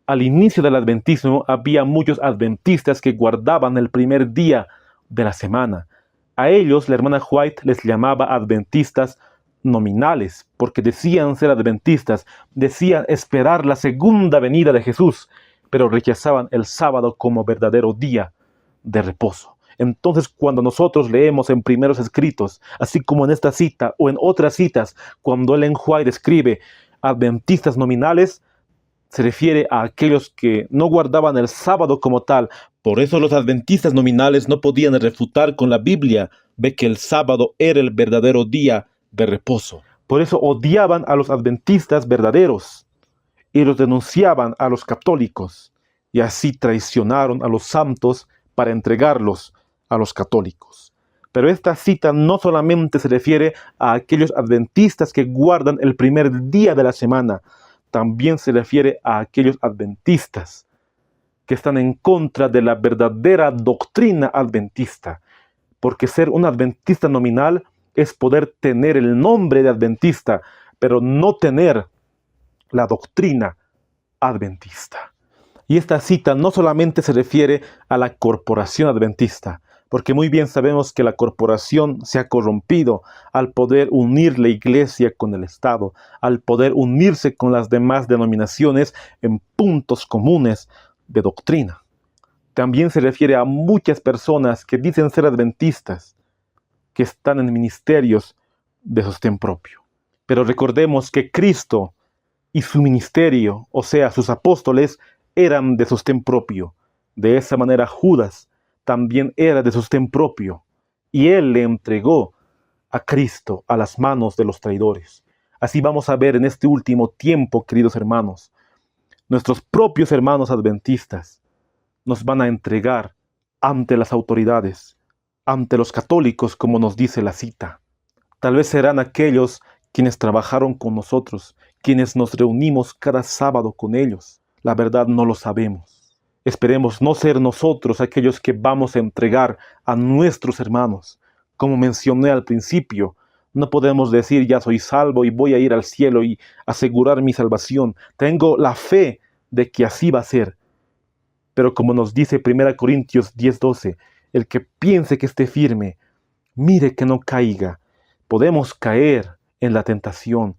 Al inicio del adventismo había muchos adventistas que guardaban el primer día de la semana. A ellos la hermana White les llamaba adventistas nominales, porque decían ser adventistas, decían esperar la segunda venida de Jesús, pero rechazaban el sábado como verdadero día de reposo. Entonces, cuando nosotros leemos en primeros escritos, así como en esta cita o en otras citas, cuando Ellen White escribe adventistas nominales, se refiere a aquellos que no guardaban el sábado como tal. Por eso los adventistas nominales no podían refutar con la Biblia de que el sábado era el verdadero día de reposo. Por eso odiaban a los adventistas verdaderos y los denunciaban a los católicos, y así traicionaron a los santos para entregarlos a los católicos. Pero esta cita no solamente se refiere a aquellos adventistas que guardan el primer día de la semana, también se refiere a aquellos adventistas que están en contra de la verdadera doctrina adventista, porque ser un adventista nominal es poder tener el nombre de adventista, pero no tener la doctrina adventista. Y esta cita no solamente se refiere a la corporación adventista, porque muy bien sabemos que la corporación se ha corrompido al poder unir la iglesia con el Estado, al poder unirse con las demás denominaciones en puntos comunes de doctrina. También se refiere a muchas personas que dicen ser adventistas, que están en ministerios de sostén propio. Pero recordemos que Cristo y su ministerio, o sea, sus apóstoles, eran de sostén propio. De esa manera Judas también era de sostén propio, y él le entregó a Cristo a las manos de los traidores. Así vamos a ver en este último tiempo, queridos hermanos, nuestros propios hermanos adventistas nos van a entregar ante las autoridades, ante los católicos, como nos dice la cita. Tal vez serán aquellos quienes trabajaron con nosotros, quienes nos reunimos cada sábado con ellos. La verdad no lo sabemos. Esperemos no ser nosotros aquellos que vamos a entregar a nuestros hermanos. Como mencioné al principio, no podemos decir ya soy salvo y voy a ir al cielo y asegurar mi salvación. Tengo la fe de que así va a ser. Pero como nos dice 1 Corintios 10:12, el que piense que esté firme, mire que no caiga. Podemos caer en la tentación.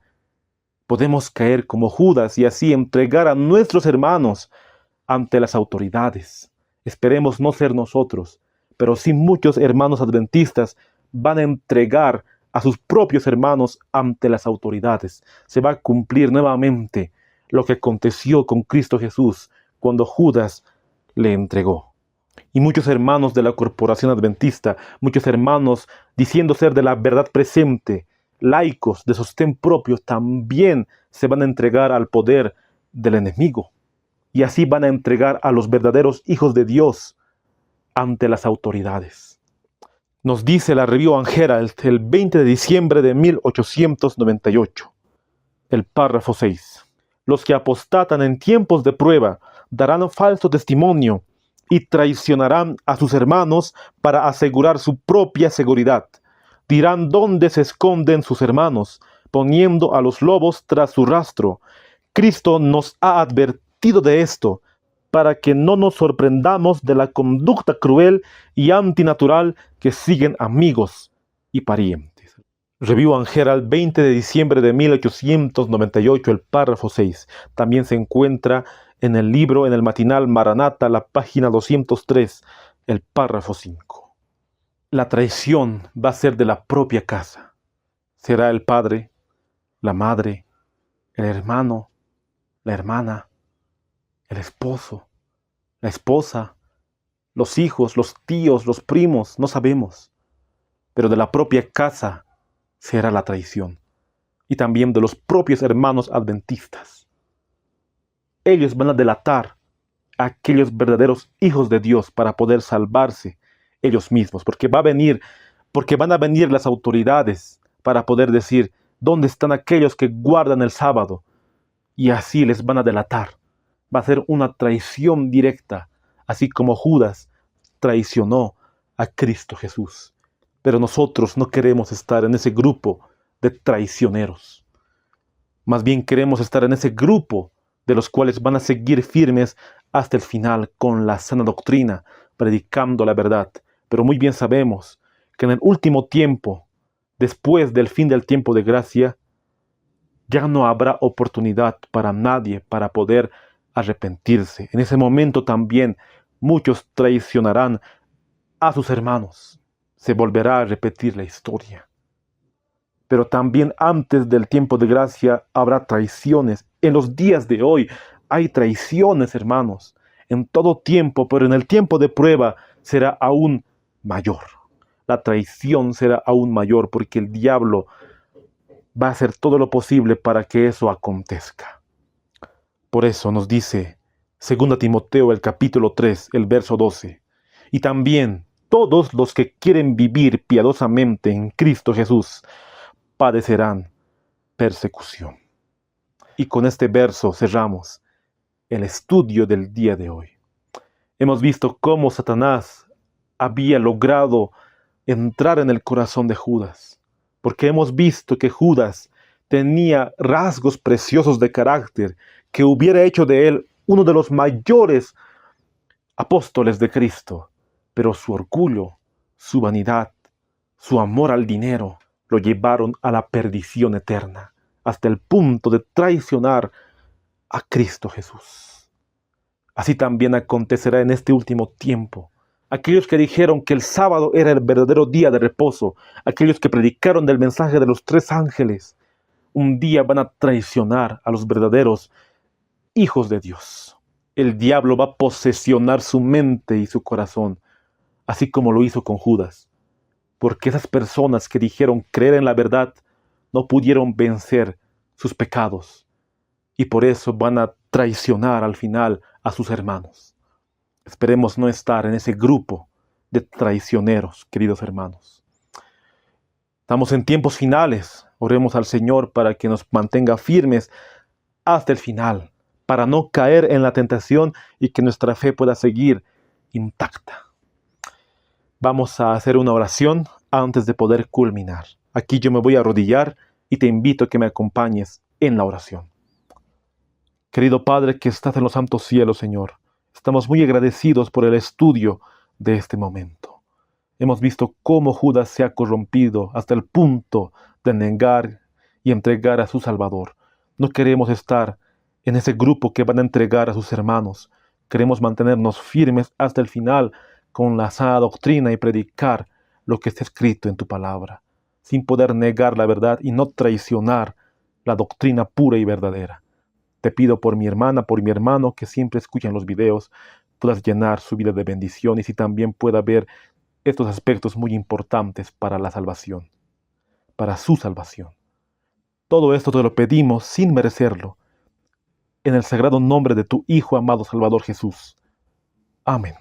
Podemos caer como Judas y así entregar a nuestros hermanos ante las autoridades. Esperemos no ser nosotros, pero sí muchos hermanos adventistas van a entregar a sus propios hermanos ante las autoridades. Se va a cumplir nuevamente lo que aconteció con Cristo Jesús cuando Judas le entregó. Y muchos hermanos de la corporación adventista, muchos hermanos diciendo ser de la verdad presente, laicos de sostén propio, también se van a entregar al poder del enemigo. Y así van a entregar a los verdaderos hijos de Dios ante las autoridades. Nos dice la Review and Herald el 20 de diciembre de 1898, el párrafo 6. Los que apostatan en tiempos de prueba darán falso testimonio y traicionarán a sus hermanos para asegurar su propia seguridad. Dirán dónde se esconden sus hermanos, poniendo a los lobos tras su rastro. Cristo nos ha advertido de esto, para que no nos sorprendamos de la conducta cruel y antinatural que siguen amigos y parientes. Review and Herald, 20 de diciembre de 1898, el párrafo 6. También se encuentra en el libro, en el matinal Maranata, la página 203, el párrafo 5. La traición va a ser de la propia casa. Será el padre, la madre, el hermano, la hermana, el esposo, la esposa, los hijos, los tíos, los primos, no sabemos. Pero de la propia casa será la traición. Y también de los propios hermanos adventistas. Ellos van a delatar a aquellos verdaderos hijos de Dios para poder salvarse ellos mismos. Porque van a venir las autoridades para poder decir, ¿Dónde están aquellos que guardan el sábado? Y así les van a delatar. Va a ser una traición directa, así como Judas traicionó a Cristo Jesús. Pero nosotros no queremos estar en ese grupo de traicioneros. Más bien queremos estar en ese grupo de los cuales van a seguir firmes hasta el final con la sana doctrina, predicando la verdad. Pero muy bien sabemos que en el último tiempo, después del fin del tiempo de gracia, ya no habrá oportunidad para nadie para poder arrepentirse. En ese momento también muchos traicionarán a sus hermanos. Se volverá a repetir la historia. Pero también antes del tiempo de gracia habrá traiciones. En los días de hoy hay traiciones, hermanos. En todo tiempo, pero en el tiempo de prueba será aún mayor. La traición será aún mayor porque el diablo va a hacer todo lo posible para que eso acontezca. Por eso nos dice 2 Timoteo el capítulo 3, el verso 12. Y también todos los que quieren vivir piadosamente en Cristo Jesús padecerán persecución. Y con este verso cerramos el estudio del día de hoy. Hemos visto cómo Satanás había logrado entrar en el corazón de Judas, porque hemos visto que Judas tenía rasgos preciosos de carácter que hubiera hecho de él uno de los mayores apóstoles de Cristo, pero su orgullo, su vanidad, su amor al dinero lo llevaron a la perdición eterna, hasta el punto de traicionar a Cristo Jesús. Así también acontecerá en este último tiempo. Aquellos que dijeron que el sábado era el verdadero día de reposo, aquellos que predicaron del mensaje de los 3 ángeles, un día van a traicionar a los verdaderos hijos de Dios. El diablo va a posesionar su mente y su corazón, así como lo hizo con Judas, porque esas personas que dijeron creer en la verdad no pudieron vencer sus pecados, y por eso van a traicionar al final a sus hermanos. Esperemos no estar en ese grupo de traicioneros, queridos hermanos. Estamos en tiempos finales. Oremos al Señor para que nos mantenga firmes hasta el final, para no caer en la tentación y que nuestra fe pueda seguir intacta. Vamos a hacer una oración antes de poder culminar. Aquí yo me voy a arrodillar y te invito a que me acompañes en la oración. Querido Padre que estás en los santos cielos, Señor, estamos muy agradecidos por el estudio de este momento. Hemos visto cómo Judas se ha corrompido hasta el punto de negar y entregar a su Salvador. No queremos estar en ese grupo que van a entregar a sus hermanos. Queremos mantenernos firmes hasta el final con la sana doctrina y predicar lo que está escrito en tu palabra, sin poder negar la verdad y no traicionar la doctrina pura y verdadera. Te pido por mi hermana, por mi hermano que siempre escuchan los videos, puedas llenar su vida de bendiciones y también pueda ver estos aspectos muy importantes para la salvación, para su salvación. Todo esto te lo pedimos sin merecerlo, en el sagrado nombre de tu Hijo amado Salvador Jesús. Amén.